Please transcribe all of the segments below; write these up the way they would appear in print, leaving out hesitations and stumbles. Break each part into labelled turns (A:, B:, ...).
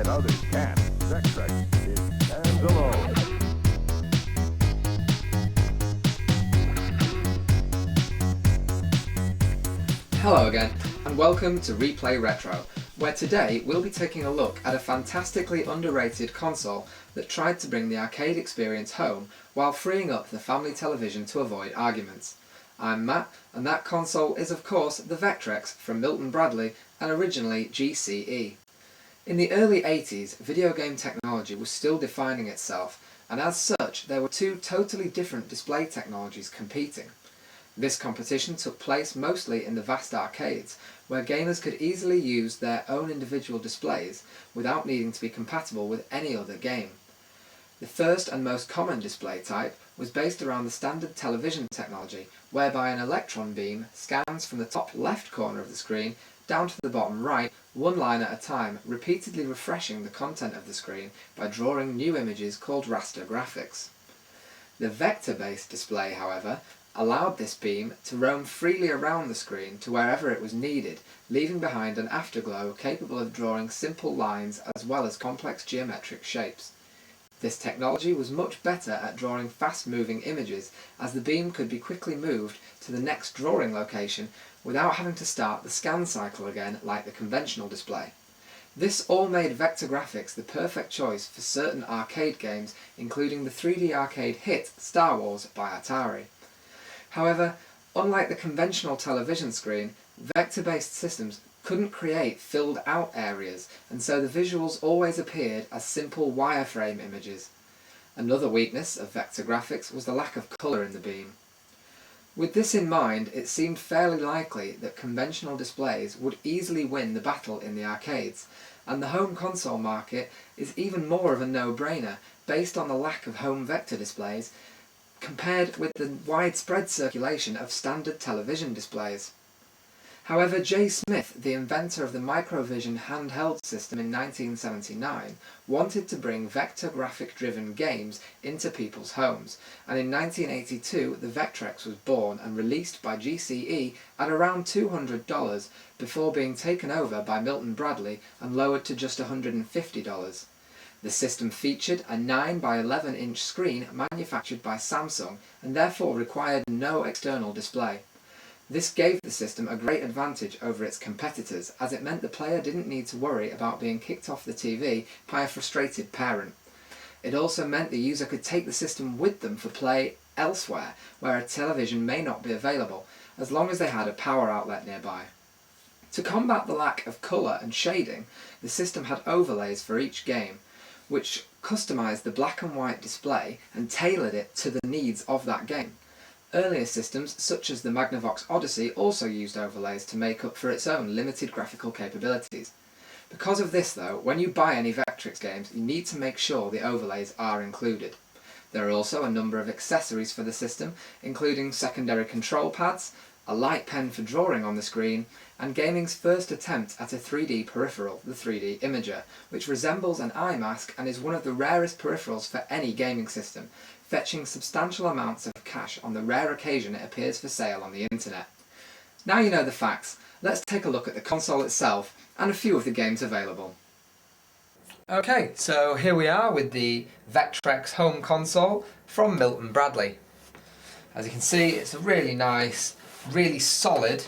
A: and others can't. Vectrex is stands alone.
B: Hello again, and welcome to Replay Retro, where today we'll be taking a look at a fantastically underrated console that tried to bring the arcade experience home while freeing up the family television to avoid arguments. I'm Matt, and that console is of course the Vectrex from Milton Bradley and originally GCE. In the early 80s, video game technology was still defining itself, and as such there were two totally different display technologies competing. This competition took place mostly in the vast arcades, where gamers could easily use their own individual displays without needing to be compatible with any other game. The first and most common display type was based around the standard television technology, whereby an electron beam scans from the top left corner of the screen down to the bottom right, one line at a time, repeatedly refreshing the content of the screen by drawing new images called raster graphics. The vector-based display, however, allowed this beam to roam freely around the screen to wherever it was needed, leaving behind an afterglow capable of drawing simple lines as well as complex geometric shapes. This technology was much better at drawing fast-moving images, as the beam could be quickly moved to the next drawing location without having to start the scan cycle again like the conventional display. This all made vector graphics the perfect choice for certain arcade games, including the 3D arcade hit Star Wars by Atari. However, unlike the conventional television screen, vector-based systems couldn't create filled-out areas, and so the visuals always appeared as simple wireframe images. Another weakness of vector graphics was the lack of colour in the beam. With this in mind, it seemed fairly likely that conventional displays would easily win the battle in the arcades, and the home console market is even more of a no-brainer based on the lack of home vector displays compared with the widespread circulation of standard television displays. However, J. Smith, the inventor of the Microvision handheld system in 1979, wanted to bring vector graphic-driven games into people's homes, and in 1982 the Vectrex was born and released by GCE at around $200 before being taken over by Milton Bradley and lowered to just $150. The system featured a 9 by 11 inch screen manufactured by Samsung and therefore required no external display. This gave the system a great advantage over its competitors, as it meant the player didn't need to worry about being kicked off the TV by a frustrated parent. It also meant the user could take the system with them for play elsewhere, where a television may not be available, as long as they had a power outlet nearby. To combat the lack of colour and shading, the system had overlays for each game, which customised the black and white display and tailored it to the needs of that game. Earlier systems, such as the Magnavox Odyssey, also used overlays to make up for its own limited graphical capabilities. Because of this though, when you buy any Vectrex games, you need to make sure the overlays are included. There are also a number of accessories for the system, including secondary control pads, a light pen for drawing on the screen, and gaming's first attempt at a 3D peripheral, the 3D Imager, which resembles an eye mask and is one of the rarest peripherals for any gaming system, fetching substantial amounts of cash on the rare occasion it appears for sale on the internet. Now you know the facts, let's take a look at the console itself and a few of the games available. Okay, so here we are with the Vectrex home console from Milton Bradley. As you can see, it's a really nice, really solid,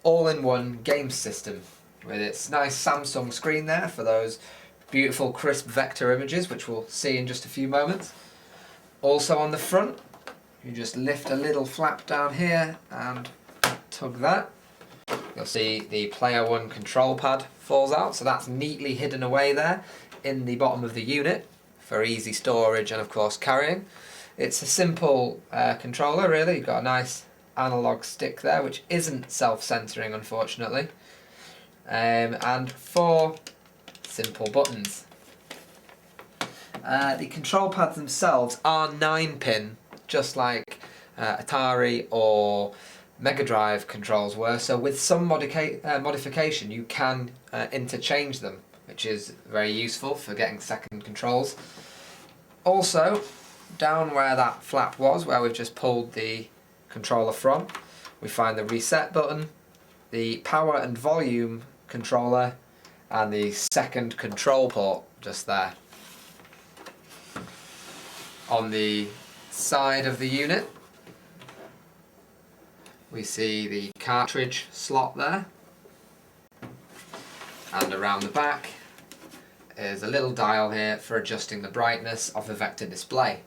B: all-in-one game system with its nice Samsung screen there for those beautiful crisp vector images, which we'll see in just a few moments. Also on the front, you just lift a little flap down here and tug that. You'll see the Player 1 control pad falls out, so that's neatly hidden away there in the bottom of the unit for easy storage and of course carrying. It's a simple controller really. You've got a nice analog stick there which isn't self-centering unfortunately, and 4 simple buttons. The control pads themselves are 9-pin, just like Atari or Mega Drive controls were, so with some modification you can interchange them, which is very useful for getting second controls. Also, down where that flap was, where we've just pulled the controller from, we find the reset button, the power and volume controller, and the second control port just there. On the side of the unit we see the cartridge slot there, and around the back is a little dial here for adjusting the brightness of the vector display.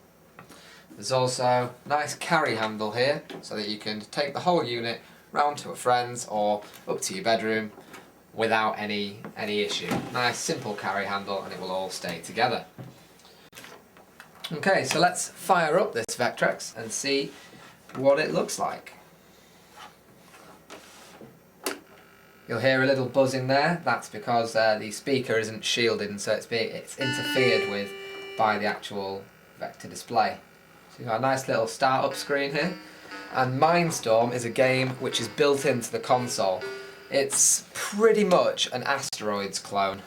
B: There's also a nice carry handle here so that you can take the whole unit round to a friend's or up to your bedroom without any issue. Nice simple carry handle, and it will all stay together. Okay, so let's fire up this Vectrex and see what it looks like. You'll hear a little buzzing there. That's because the speaker isn't shielded, and so it's interfered with by the actual vector display. So you've got a nice little start-up screen here. And Mindstorm is a game which is built into the console. It's pretty much an Asteroids clone,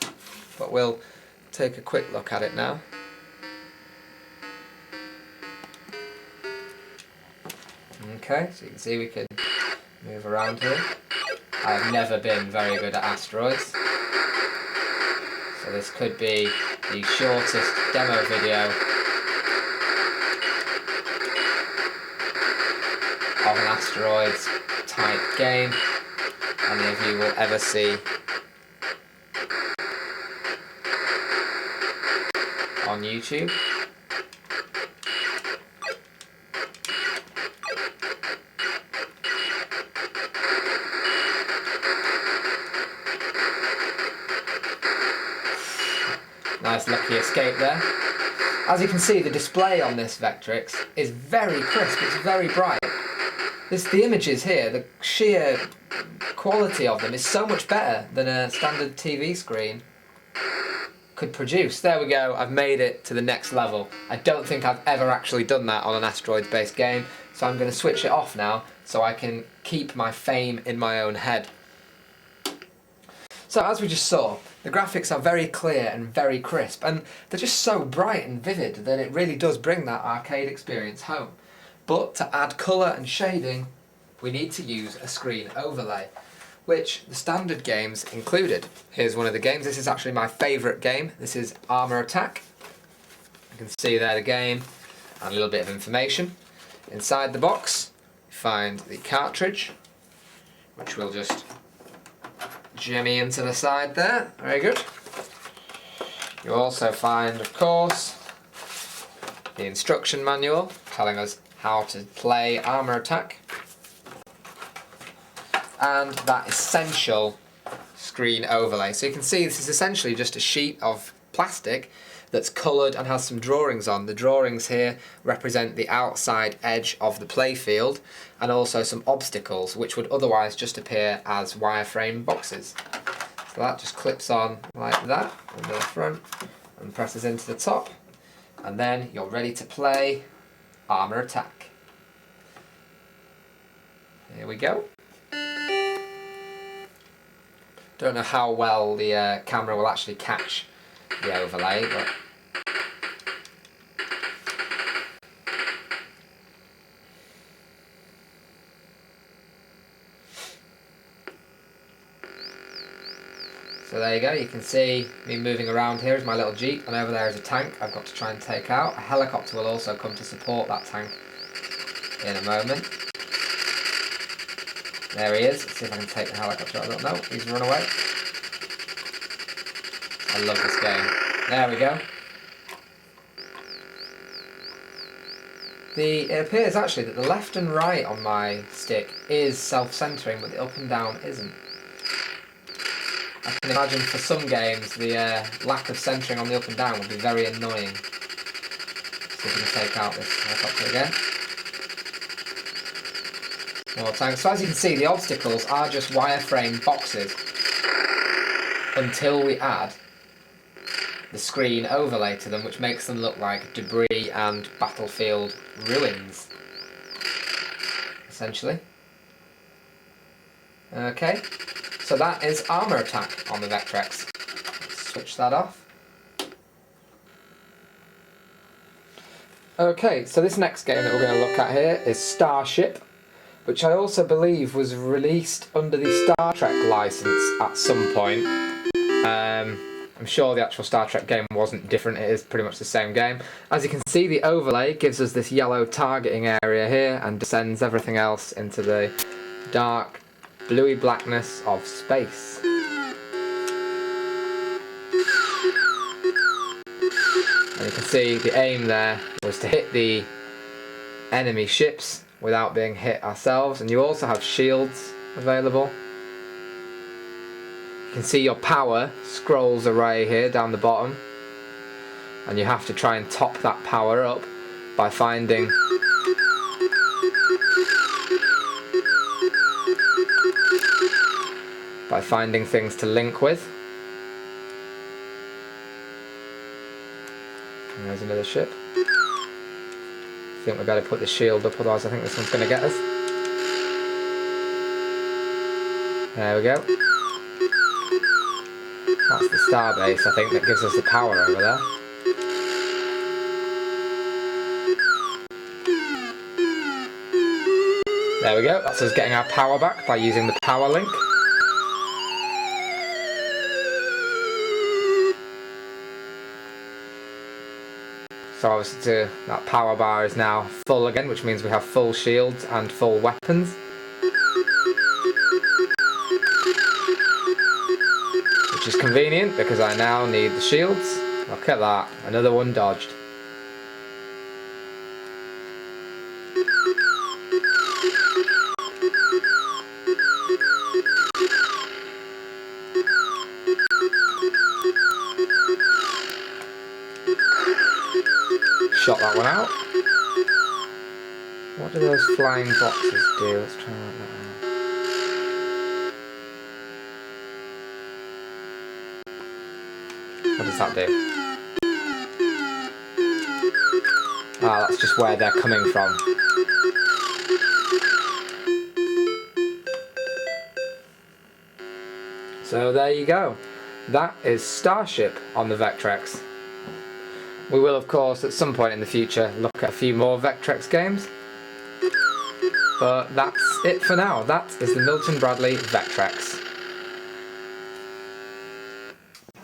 B: but we'll take a quick look at it now. Okay, so you can see we can move around here. I've never been very good at Asteroids, so this could be the shortest demo video of an Asteroids type game any of you will ever see on YouTube. Nice lucky escape there. As you can see, the display on this Vectrex is very crisp, it's very bright. The images here, the sheer quality of them is so much better than a standard TV screen could produce. There we go, I've made it to the next level. I don't think I've ever actually done that on an Asteroids based game, so I'm going to switch it off now so I can keep my fame in my own head. So as we just saw, the graphics are very clear and very crisp, and they're just so bright and vivid that it really does bring that arcade experience home. But to add colour and shading, we need to use a screen overlay, which the standard games included. Here's one of the games. This is actually my favourite game. This is Armour Attack. You can see there the game and a little bit of information. Inside the box, you find the cartridge, which we'll just jimmy into the side there. Very good. You also find, of course, the instruction manual telling us how to play Armour Attack, and that essential screen overlay. So you can see this is essentially just a sheet of plastic that's coloured and has some drawings on. The drawings here represent the outside edge of the playfield, and also some obstacles which would otherwise just appear as wireframe boxes. So that just clips on like that under the front and presses into the top, and then you're ready to play Armour Attack. Here we go. Don't know how well the camera will actually catch the overlay, but so there you go, you can see me moving around. Here is my little Jeep, and over there is a tank I've got to try and take out. A helicopter will also come to support that tank in a moment. There he is. Let's see if I can take the helicopter. I don't know, he's run away. I love this game. There we go. It appears actually that the left and right on my stick is self-centering, but the up and down isn't. I can imagine for some games the lack of centering on the up and down would be very annoying. Let's see if we can take out this helicopter again. More tanks. So as you can see, the obstacles are just wireframe boxes until we add the screen overlay to them, which makes them look like debris and battlefield ruins, essentially. Okay, so that is Armour Attack on the Vectrex. Let's switch that off. Okay, so this next game that we're going to look at here is Starship, which I also believe was released under the Star Trek license at some point. I'm sure the actual Star Trek game wasn't different, it is pretty much the same game. As you can see, the overlay gives us this yellow targeting area here and descends everything else into the dark bluey blackness of space. And you can see the aim there was to hit the enemy ships without being hit ourselves, and you also have shields available. You can see your power scrolls array here down the bottom, and you have to try and top that power up by finding things to link with. And there's another ship. I think we better put the shield up, otherwise I think this one's going to get us. There we go. That's the starbase, I think, that gives us the power over there. There we go, that's us getting our power back by using the power link. So obviously that power bar is now full again, which means we have full shields and full weapons. Which is convenient because I now need the shields. Look at that, another one dodged. Shot that one out. What do those flying boxes do? Let's try and work that out. What does that do? Ah, that's just where they're coming from. So there you go. That is Starship on the Vectrex. We will, of course, at some point in the future look at a few more Vectrex games. But that's it for now. That is the Milton Bradley Vectrex.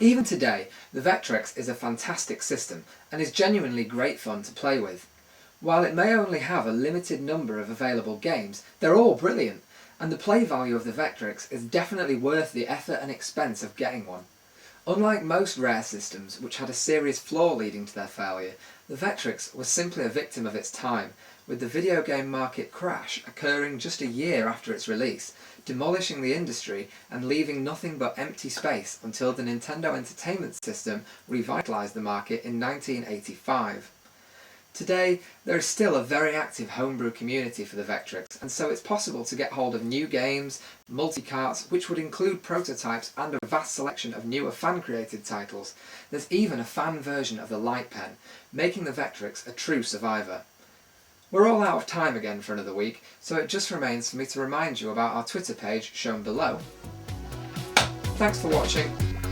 B: Even today, the Vectrex is a fantastic system and is genuinely great fun to play with. While it may only have a limited number of available games, they're all brilliant, and the play value of the Vectrex is definitely worth the effort and expense of getting one. Unlike most rare systems, which had a serious flaw leading to their failure, the Vectrex was simply a victim of its time, with the video game market crash occurring just a year after its release, demolishing the industry and leaving nothing but empty space until the Nintendo Entertainment System revitalised the market in 1985. Today, there is still a very active homebrew community for the Vectrex, and so it's possible to get hold of new games, multi-carts, which would include prototypes and a vast selection of newer fan-created titles. There's even a fan version of the Light Pen, making the Vectrex a true survivor. We're all out of time again for another week, so it just remains for me to remind you about our Twitter page shown below. Thanks for watching,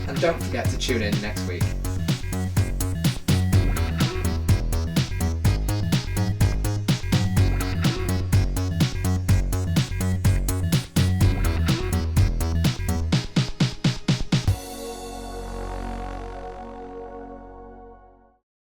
B: and don't forget to tune in next week.